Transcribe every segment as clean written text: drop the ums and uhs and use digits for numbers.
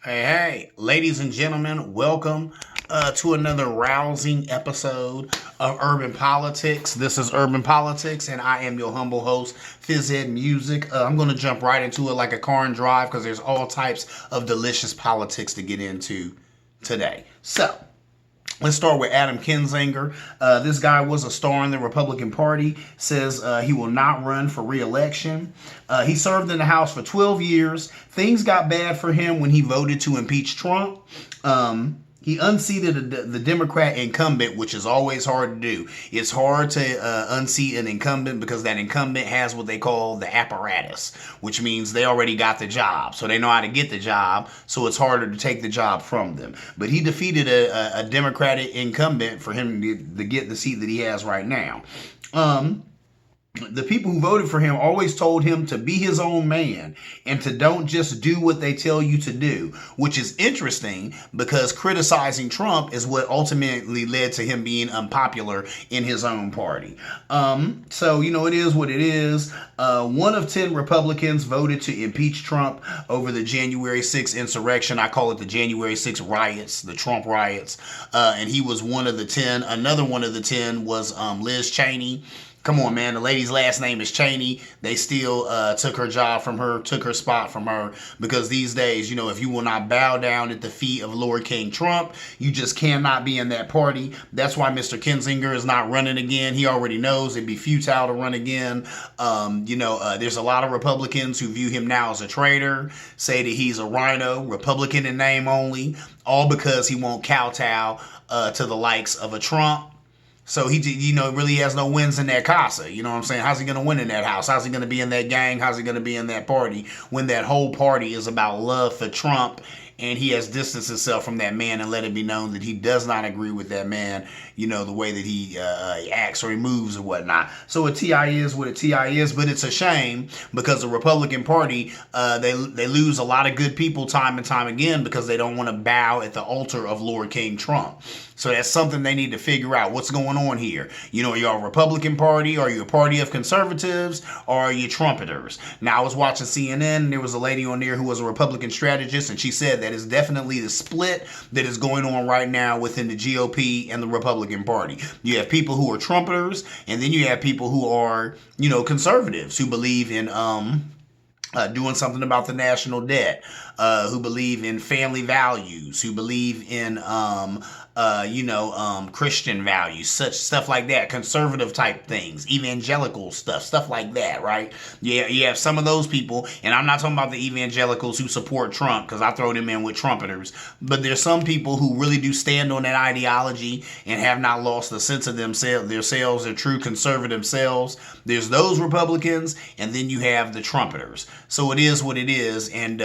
Hey, ladies and gentlemen, welcome to another rousing episode of Urban Politics. This is Urban Politics, and I am your humble host, Phys Ed Music. I'm going to jump right into it like a car and drive because there's all types of delicious politics to get into today. So, let's start with Adam Kenzinger. This guy was a star in the Republican Party, says he will not run for re-election. He served in the House for 12 years. Things got bad for him when he voted to impeach Trump. He unseated the Democrat incumbent, which is always hard to do. It's hard to unseat an incumbent because that incumbent has what they call the apparatus, which means they already got the job. So they know how to get the job, so it's harder to take the job from them. But he defeated a Democratic incumbent for him to get the seat that he has right now. The people who voted for him always told him to be his own man and to don't just do what they tell you to do, which is interesting because criticizing Trump is what ultimately led to him being unpopular in his own party. So, it is what it is. 1 of 10 Republicans voted to impeach Trump over the January 6th insurrection. I call it the January 6th riots, the Trump riots. And he was one of the 10. Another one of the 10 was Liz Cheney. Come on, man. The lady's last name is Cheney. They still took her job from her, took her spot from her, because these days, if you will not bow down at the feet of Lord King Trump, you just cannot be in that party. That's why Mr. Kenzinger is not running again. He already knows it'd be futile to run again. There's a lot of Republicans who view him now as a traitor, say that he's a rhino, Republican in name only, all because he won't kowtow to the likes of a Trump. So he, really has no wins in that casa. You know what I'm saying? How's he going to win in that house? How's he going to be in that gang? How's he going to be in that party when that whole party is about love for Trump and he has distanced himself from that man and let it be known that he does not agree with that man, the way that he acts or he moves or whatnot. So a TI is what a TI is, but it's a shame because the Republican Party, they lose a lot of good people time and time again because they don't want to bow at the altar of Lord King Trump. So that's something they need to figure out. What's going on here? Are you a Republican Party? Are you a party of conservatives? Or are you trumpeters? Now, I was watching CNN, and there was a lady on there who was a Republican strategist, and she said that is definitely the split that is going on right now within the GOP and the Republican Party. You have people who are trumpeters, and then you have people who are, conservatives who believe in doing something about the national debt, who believe in family values, who believe in Christian values, such stuff like that, conservative type things, evangelical stuff like that, right? Yeah, you have some of those people, and I'm not talking about the evangelicals who support Trump, because I throw them in with trumpeters, but there's some people who really do stand on that ideology and have not lost the sense of themselves, their true conservative selves. There's those Republicans, and then you have the trumpeters. So it is what it is, and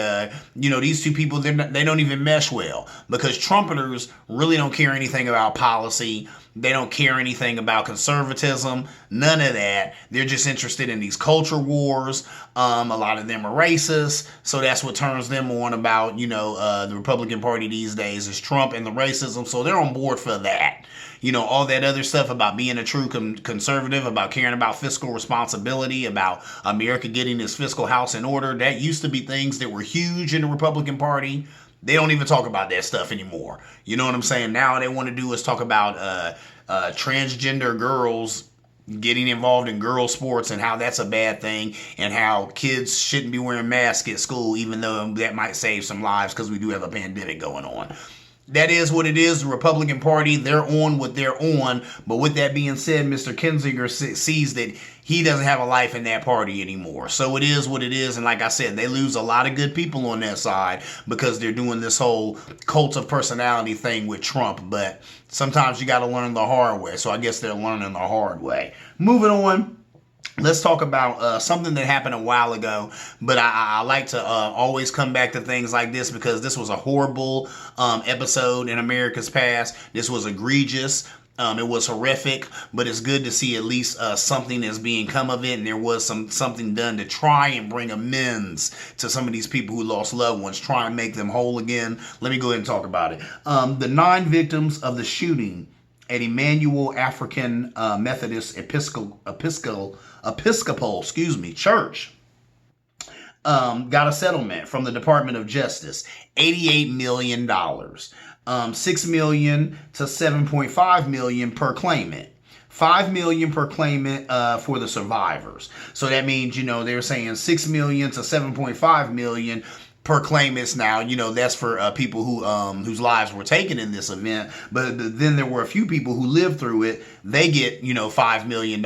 these two people, they don't even mesh well, because trumpeters really don't care anything about policy. They don't care anything about conservatism, none of that. They're just interested in these culture wars. A lot of them are racist, so that's what turns them on about, the Republican Party these days is Trump and the racism, so they're on board for that. All that other stuff about being a true conservative, about caring about fiscal responsibility, about America getting its fiscal house in order, that used to be things that were huge in the Republican Party. They don't even talk about that stuff anymore. You know what I'm saying? Now they want to do is talk about transgender girls getting involved in girl sports and how that's a bad thing and how kids shouldn't be wearing masks at school, even though that might save some lives because we do have a pandemic going on. That is what it is. The Republican Party, they're on what they're on. But with that being said, Mr. Kenzinger sees that he doesn't have a life in that party anymore. So it is what it is. And like I said, they lose a lot of good people on that side because they're doing this whole cult of personality thing with Trump. But sometimes you got to learn the hard way. So I guess they're learning the hard way. Moving on. Let's talk about something that happened a while ago, but I like to always come back to things like this because this was a horrible episode in America's past. This was egregious. It was horrific, but it's good to see at least something that's being come of it, and there was something done to try and bring amends to some of these people who lost loved ones, try and make them whole again. Let me go ahead and talk about it. The 9 victims of the shooting at Emmanuel African Methodist Episcopal Church got a settlement from the Department of Justice, $88 million, $6 million to $7.5 million per claimant. $5 million per claimant for the survivors. So that means, they were saying $6 million to $7.5 million per claimants. Now, that's for people whose lives were taken in this event. But then there were a few people who lived through it. They get, $5 million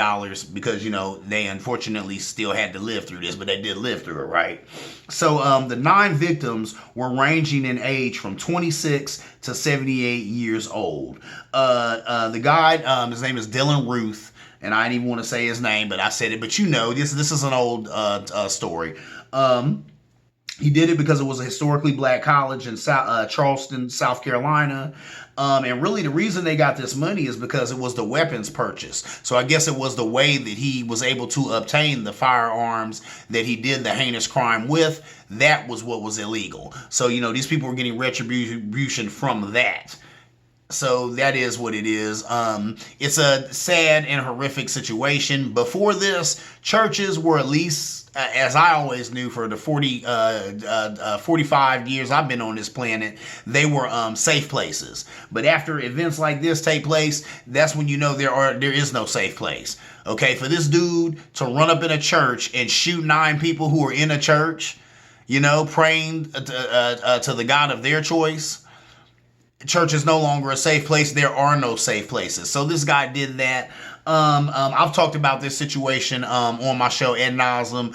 because, they unfortunately still had to live through this, but they did live through it, right? So the 9 victims were ranging in age from 26 to 78 years old. The guy, his name is Dylan Ruth, and I didn't even want to say his name, but I said it. But this is an old story. He did it because it was a historically black college in Charleston, South Carolina. And really the reason they got this money is because it was the weapons purchase. So I guess it was the way that he was able to obtain the firearms that he did the heinous crime with. That was what was illegal. So, these people were getting retribution from that. So that is what it is. It's a sad and horrific situation. Before this, churches were at least, as I always knew for the 45 years I've been on this planet, they were safe places. But after events like this take place, that's when there is no safe place. Okay, for this dude to run up in a church and shoot 9 people who are in a church, praying to the God of their choice. Church is no longer a safe place. There are no safe places. So this guy did that. I've talked about this situation on my show ad nauseum.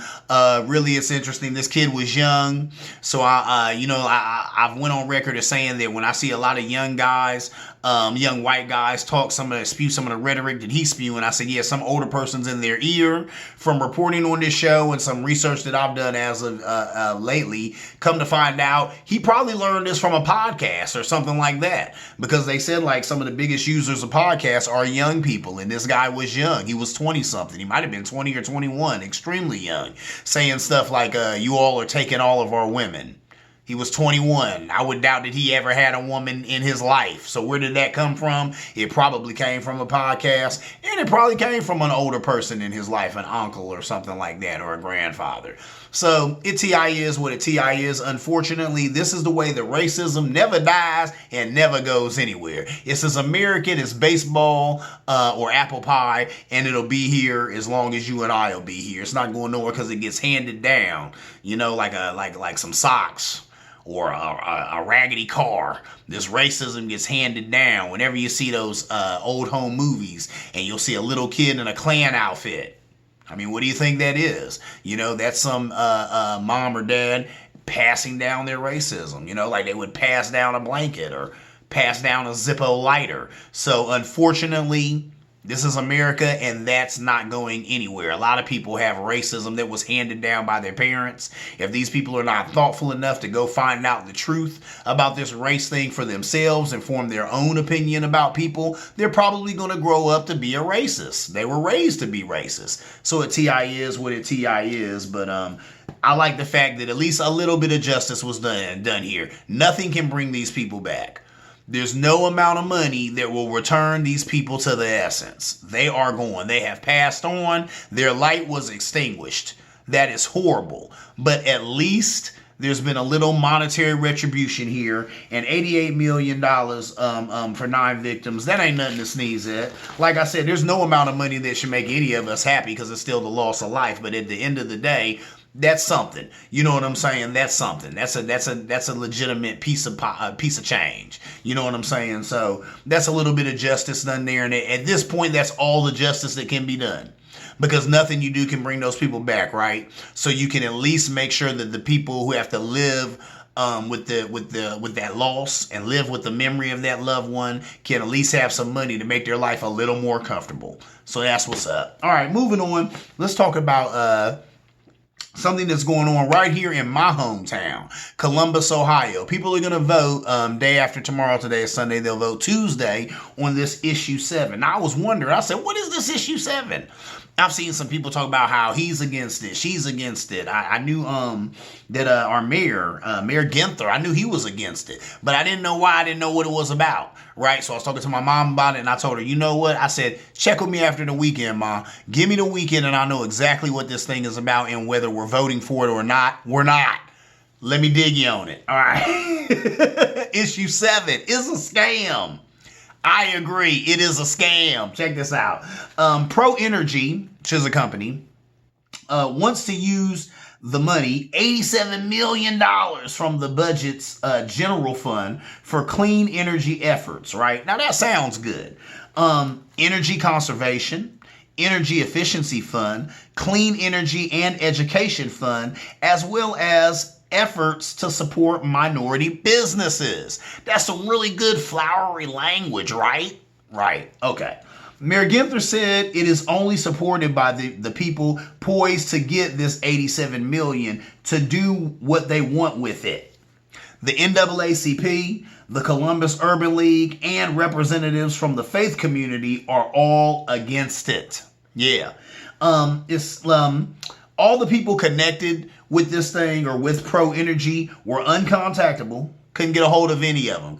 Really, it's interesting. This kid was young, so I've went on record as saying that when I see a lot of young guys, young white guys spew some of the rhetoric that he's spewing, I said, yeah, some older person's in their ear. From reporting on this show and some research that I've done as of lately, come to find out he probably learned this from a podcast or something like that, because they said like some of the biggest users of podcasts are young people, and this guy was young. He was 20 something. He might have been 20 or 21, extremely young, saying stuff like, you all are taking all of our women. He was 21. I would doubt that he ever had a woman in his life. So where did that come from? It probably came from a podcast, and it probably came from an older person in his life, an uncle or something like that, or a grandfather. So TI is what a TI is. Unfortunately, this is the way that racism never dies and never goes anywhere. It's as American as baseball or apple pie, and it'll be here as long as you and I will be here. It's not going nowhere because it gets handed down, like some socks or a raggedy car. This racism gets handed down. Whenever you see those old home movies and you'll see a little kid in a Klan outfit, I mean, what do you think that is? That's some mom or dad passing down their racism, like they would pass down a blanket or pass down a Zippo lighter. So unfortunately, this is America, and that's not going anywhere. A lot of people have racism that was handed down by their parents. If these people are not thoughtful enough to go find out the truth about this race thing for themselves and form their own opinion about people, they're probably going to grow up to be a racist. They were raised to be racist. So a TI is what a TI is, but I like the fact that at least a little bit of justice was done here. Nothing can bring these people back. There's no amount of money that will return these people to the essence. They are gone. They have passed on. Their light was extinguished. That is horrible. But at least there's been a little monetary retribution here, and $88 million for 9 victims. That ain't nothing to sneeze at. Like I said, there's no amount of money that should make any of us happy because it's still the loss of life. But at the end of the day, that's something. You know what I'm saying? That's something. That's a legitimate piece of change. You know what I'm saying? So that's a little bit of justice done there. And at this point, that's all the justice that can be done, because nothing you do can bring those people back, right? So you can at least make sure that the people who have to live with that loss and live with the memory of that loved one can at least have some money to make their life a little more comfortable. So that's what's up. All right, moving on. Let's talk about something that's going on right here in my hometown, Columbus, Ohio. People are going to vote day after tomorrow. Today is Sunday. They'll vote Tuesday on this issue 7. Now, I was wondering, I said, what is this issue 7? I've seen some people talk about how he's against it, she's against it. I knew that our mayor, Mayor Ginther, I knew he was against it, but I didn't know why. I didn't know what it was about, right? So I was talking to my mom about it, and I told her, you know what? I said, check with me after the weekend, Ma. Give me the weekend, and I'll know exactly what this thing is about and whether we're voting for it or not. We're not. Let me dig you on it. All right. Issue 7 is a scam. I agree. It is a scam. Check this out. Pro Energy, which is a company, wants to use the money, $87 million from the budget's general fund for clean energy efforts, right? Now that sounds good. Energy conservation, energy efficiency fund, clean energy and education fund, as well as efforts to support minority businesses. That's some really good flowery language, right? Right. Okay. Mayor Ginther said it is only supported by the people poised to get this $87 million to do what they want with it. The NAACP, the Columbus Urban League, and representatives from the faith community are all against it. Yeah. It's all the people connected with this thing or with Pro Energy were uncontactable. Couldn't get a hold of any of them.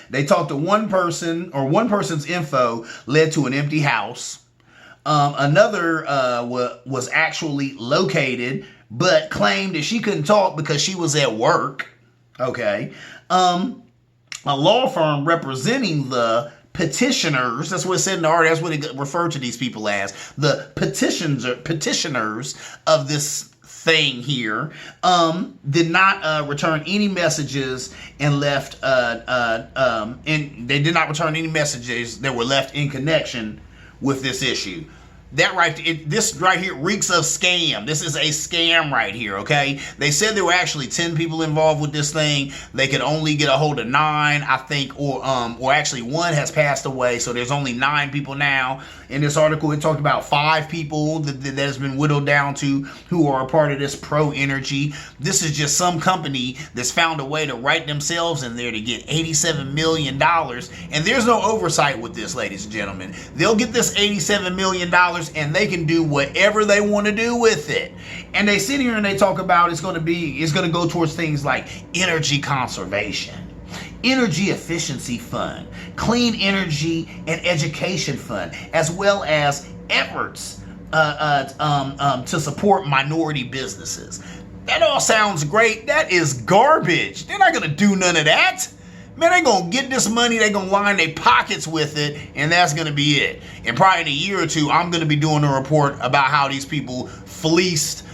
They talked to one person, or one person's info led to an empty house. Another was actually located, but claimed that she couldn't talk because she was at work. Okay. A law firm representing the petitioners, that's what it said in the article, that's what it referred to these people as, the petitioners of this thing here, did not return any messages and left, they did not return any messages that were left in connection with this issue. This right here reeks of scam. This is a scam right here, okay? They said there were actually 10 people involved with this thing. They could only get a hold of 9, I think, or actually 1 has passed away, so there's only 9 people now. In this article, it talked about 5 people that has been whittled down to who are a part of this Pro Energy. This is just some company that's found a way to write themselves in there to get $87 million, and there's no oversight with this, ladies and gentlemen. They'll get this $87 million and they can do whatever they want to do with it. And they sit here and they talk about it's going to go towards things like energy conservation, energy efficiency fund, clean energy and education fund, as well as efforts to support minority businesses. That all sounds great. That is garbage. They're not going to do none of that. Man, they're going to get this money, they're going to line their pockets with it, and that's going to be it. And probably in a year or two, I'm going to be doing a report about how these people fleeced,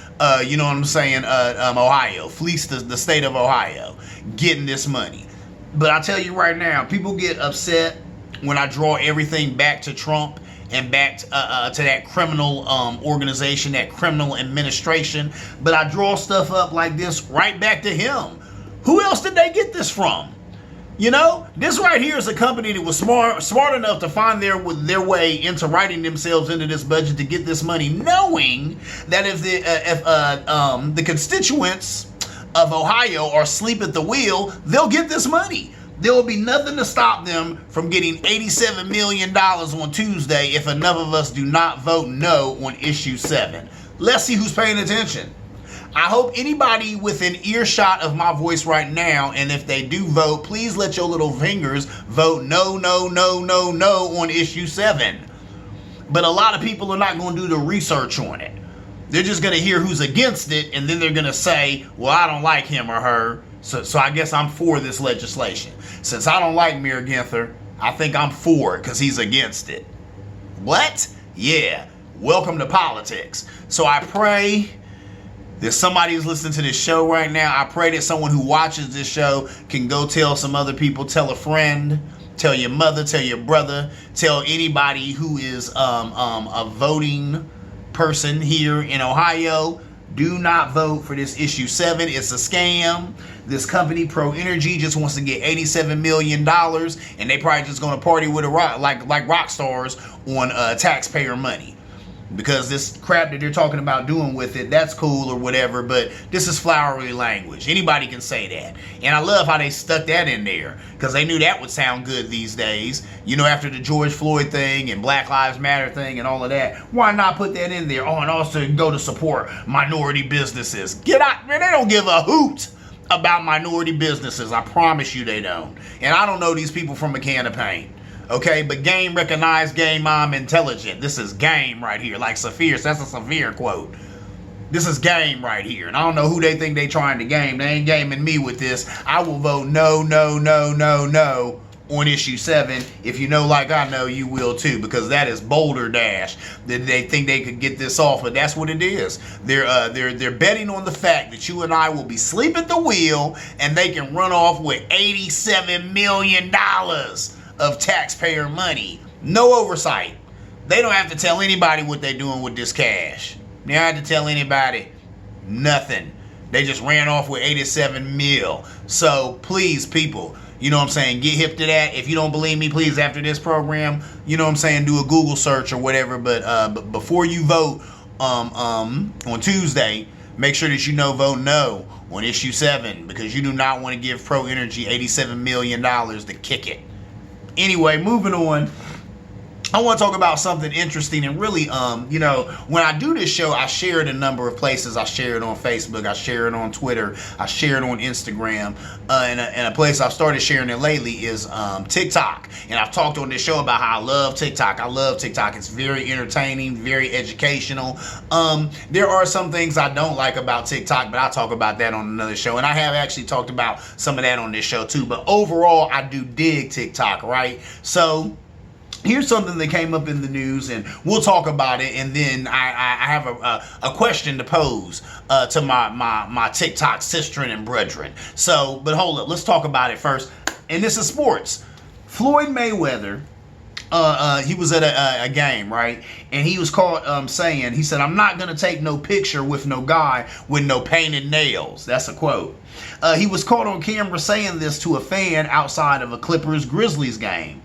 you know what I'm saying, Ohio, fleeced the state of Ohio, getting this money. But I'll tell you right now, people get upset when I draw everything back to Trump and back to that criminal organization, that criminal administration. But I draw stuff up like this right back to him. Who else did they get this from? You know, this right here is a company that was smart enough to find their way into writing themselves into this budget to get this money, knowing that if the constituents of Ohio are asleep at the wheel, they'll get this money. There will be nothing to stop them from getting $87 million on Tuesday if enough of us do not vote no on issue 7. Let's see who's paying attention. I hope anybody within earshot of my voice right now, and if they do vote, please let your little fingers vote no on issue 7. But a lot of people are not going to do the research on it. They're just going to hear who's against it, and then they're going to say, well, I don't like him or her, so I guess I'm for this legislation. Since I don't like Mayor Ginther, I think I'm for it because he's against it. What? Yeah. Welcome to politics. So I pray there's somebody who's listening to this show right now. I pray that someone who watches this show can go tell some other people, tell a friend, tell your mother, tell your brother, tell anybody who is a voting person here in Ohio. Do not vote for this issue 7. It's a scam. This company, Pro Energy, just wants to get $87 million, and they probably just going to party with like rock stars on taxpayer money. because this crap that they're talking about doing with it, that's cool or whatever, but this is flowery language. Anybody can say that. And I love how they stuck that in there, because they knew that would sound good these days. You know, after the George Floyd thing and Black Lives Matter thing and all of that, why not put that in there? Oh, and also go to support minority businesses. Get out, man, they don't give a hoot about minority businesses. I promise you they don't. And I don't know these people from a can of paint. Okay, but game recognized, game I'm intelligent. This is game right here. Like Saphir, that's a Saphir quote. This is game right here. And I don't know who they think they trying to game. They ain't gaming me with this. I will vote no, no, no, no, no on issue 7. If you know like I know, you will too, because that is Boulder Dash. They think they could get this off, but that's what it is. They're betting on the fact that you and I will be asleep at the wheel and they can run off with $87 million of taxpayer money. No oversight. They don't have to tell anybody what they're doing with this cash. They don't have to tell anybody nothing. They just ran off with 87 mil. So please, people, you know what I'm saying, get hip to that. If you don't believe me, please, after this program, you know what I'm saying, do a Google search or whatever. But before you vote on Tuesday, make sure that you know vote no on issue 7, because you do not want to give Pro Energy $87 million to kick it. Anyway, moving on, I want to talk about something interesting. And really, you know, when I do this show, I share it in a number of places. I share it on Facebook. I share it on Twitter. I share it on Instagram. And a place I've started sharing it lately is TikTok. And I've talked on this show about how I love TikTok. I love TikTok. It's very entertaining, very educational. There are some things I don't like about TikTok, but I'll talk about that on another show. And I have actually talked about some of that on this show too. But overall, I do dig TikTok, right? So here's something that came up in the news, and we'll talk about it. And then I have a question to pose to my TikTok sister and brethren. So, but hold up, let's talk about it first. And this is sports. Floyd Mayweather, he was at a game, right? And he was caught saying, he said, "I'm not gonna take no picture with no guy with no painted nails." That's a quote. He was caught on camera saying this to a fan outside of a Clippers-Grizzlies game.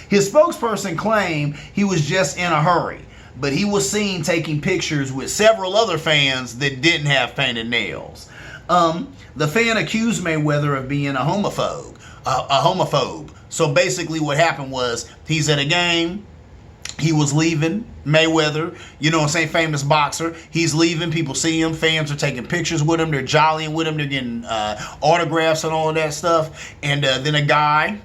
His spokesperson claimed he was just in a hurry, but he was seen taking pictures with several other fans that didn't have painted nails. The fan accused Mayweather of being a homophobe. So basically what happened was, he's at a game, he was leaving, Mayweather, you know what I'm saying, famous boxer, he's leaving, people see him, fans are taking pictures with him, they're jollying with him, they're getting autographs and all of that stuff, and then a guy.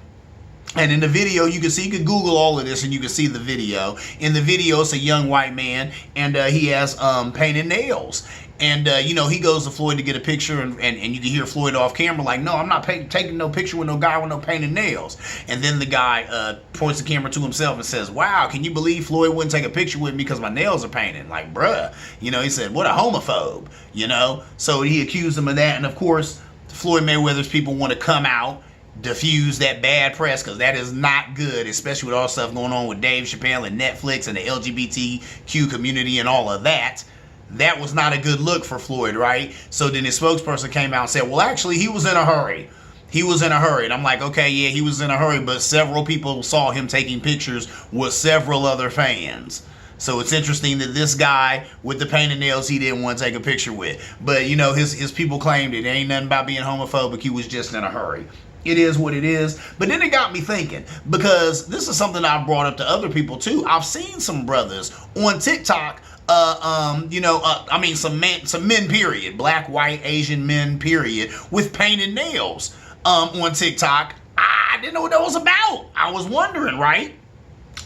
And in the video, you can see, you can Google all of this and you can see the video. In the video, it's a young white man, and he has painted nails. And, you know, he goes to Floyd to get a picture, and you can hear Floyd off camera like, "No, I'm not taking no picture with no guy with no painted nails." And then the guy points the camera to himself and says, "Wow, can you believe Floyd wouldn't take a picture with me because my nails are painted?" Like, bruh. You know, he said, "What a homophobe," you know? So he accused him of that. And, of course, Floyd Mayweather's people want to come out, diffuse that bad press, because that is not good, especially with all stuff going on with Dave Chappelle and Netflix and the LGBTQ community and all of that. That was not a good look for Floyd, right? So then his spokesperson came out and said, "Well, actually, he was in a hurry. He was in a hurry." And I'm like, okay, yeah, he was in a hurry, but several people saw him taking pictures with several other fans. So it's interesting that this guy with the painted nails, he didn't want to take a picture with. But, you know, his people claimed it ain't nothing about being homophobic. He was just in a hurry. It is what it is. But then it got me thinking, because this is something I've brought up to other people too. I've seen some brothers on TikTok, you know, I mean, some men, period, black, white, Asian men, period, with painted nails on TikTok. I didn't know what that was about. I was wondering, right?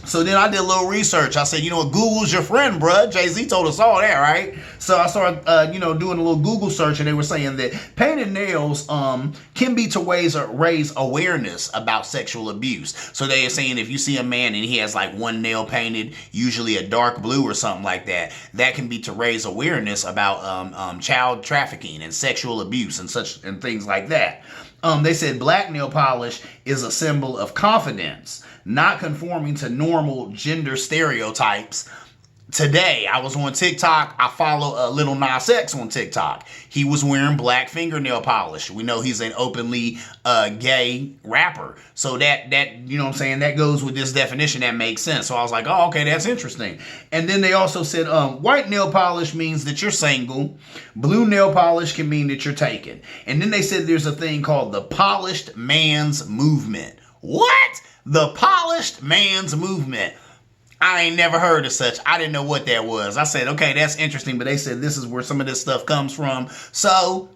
So then I did a little research. I said, you know what, Google's your friend, bruh. Jay-Z told us all that, right? So I started, you know, doing a little Google search, and they were saying that painted nails can be to raise awareness about sexual abuse. So they are saying if you see a man and he has like one nail painted, usually a dark blue or something like that, that can be to raise awareness about child trafficking and sexual abuse and things like that. They said black nail polish is a symbol of confidence, not conforming to normal gender stereotypes. today I was on TikTok. I follow Little Nas X on TikTok. He was wearing black fingernail polish. We know he's an openly gay rapper. So that you know what I'm saying, that goes with this definition. That makes sense. So I was like, oh, okay, that's interesting. And then they also said white nail polish means that you're single. Blue nail polish can mean that you're taken. And then they said there's a thing called the polished man's movement. What? The polished man's movement. I ain't never heard of such. I didn't know what that was. I said, okay, that's interesting, but they said this is where some of this stuff comes from. So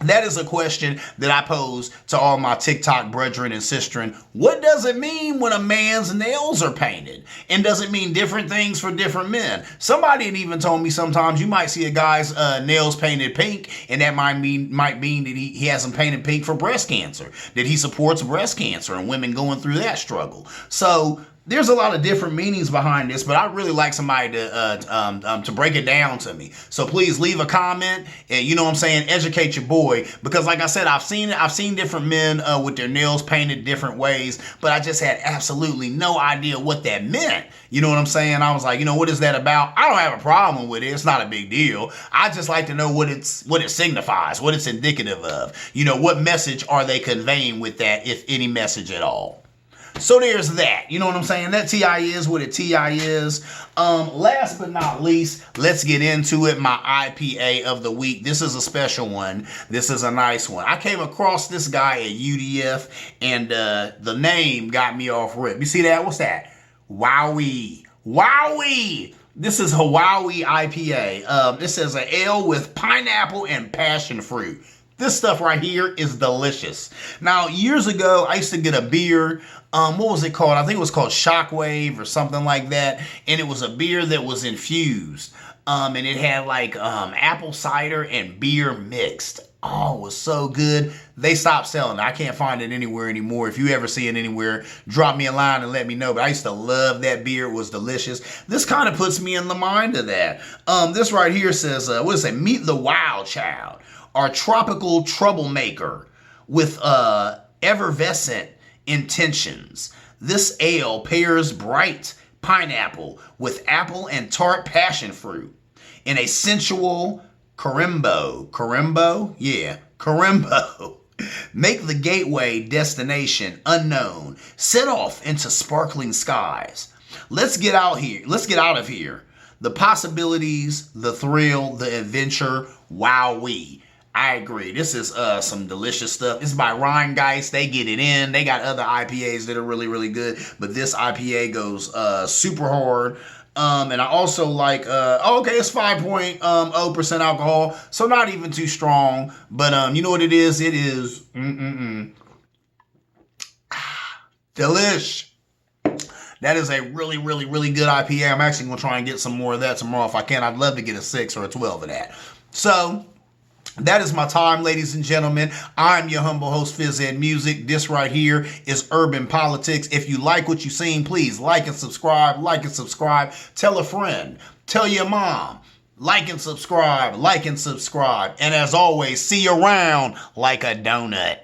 that is a question that I pose to all my TikTok brethren and sistren. What does it mean when a man's nails are painted? And does it mean different things for different men? Somebody had even told me sometimes you might see a guy's nails painted pink, and that might mean that he has them painted pink for breast cancer, that he supports breast cancer and women going through that struggle. So there's a lot of different meanings behind this, but I really like somebody to break it down to me. So please leave a comment and, you know what I'm saying, educate your boy, because like I said, I've seen different men with their nails painted different ways, but I just had absolutely no idea what that meant. You know what I'm saying? I was like, you know, what is that about? I don't have a problem with it. It's not a big deal. I just like to know what it signifies, what it's indicative of. You know, what message are they conveying with that, if any message at all? So there's that. You know what I'm saying? That TI is what a TI is. Last but not least, let's get into it. My IPA of the week. This is a special one. This is a nice one. I came across this guy at UDF, and the name got me off rip. You see that? What's that? Wowie. Wowie. This is Hawaii IPA. This is an ale with pineapple and passion fruit. This stuff right here is delicious. Now, years ago, I used to get a beer. What was it called? I think it was called Shockwave or something like that. And it was a beer that was infused. And it had like apple cider and beer mixed. Oh, it was so good. They stopped selling it. I can't find it anywhere anymore. If you ever see it anywhere, drop me a line and let me know. But I used to love that beer. It was delicious. This kind of puts me in the mind of that. This right here says, what does it say? Meet the Wild Child. Our tropical troublemaker with effervescent intentions. This ale pairs bright pineapple with apple and tart passion fruit in a sensual carimbo. Carimbo? Yeah, carimbo. Make the gateway destination unknown. Set off into sparkling skies. Let's get out here. Let's get out of here. The possibilities, the thrill, the adventure. Wowee. I agree. This is some delicious stuff. This is by Rheingeist. They get it in. They got other IPAs that are really, really good. But this IPA goes super hard. And I also like, okay, it's 5.0% alcohol. So not even too strong. But you know what it is? It is delish. That is a really, really, really good IPA. I'm actually going to try and get some more of that tomorrow if I can. I'd love to get a 6 or a 12 of that. So that is my time, ladies and gentlemen. I'm your humble host, Phys Music. This right here is Urban Politics. If you like what you've seen, please like and subscribe. Like and subscribe. Tell a friend. Tell your mom. Like and subscribe. Like and subscribe. And as always, see you around like a donut.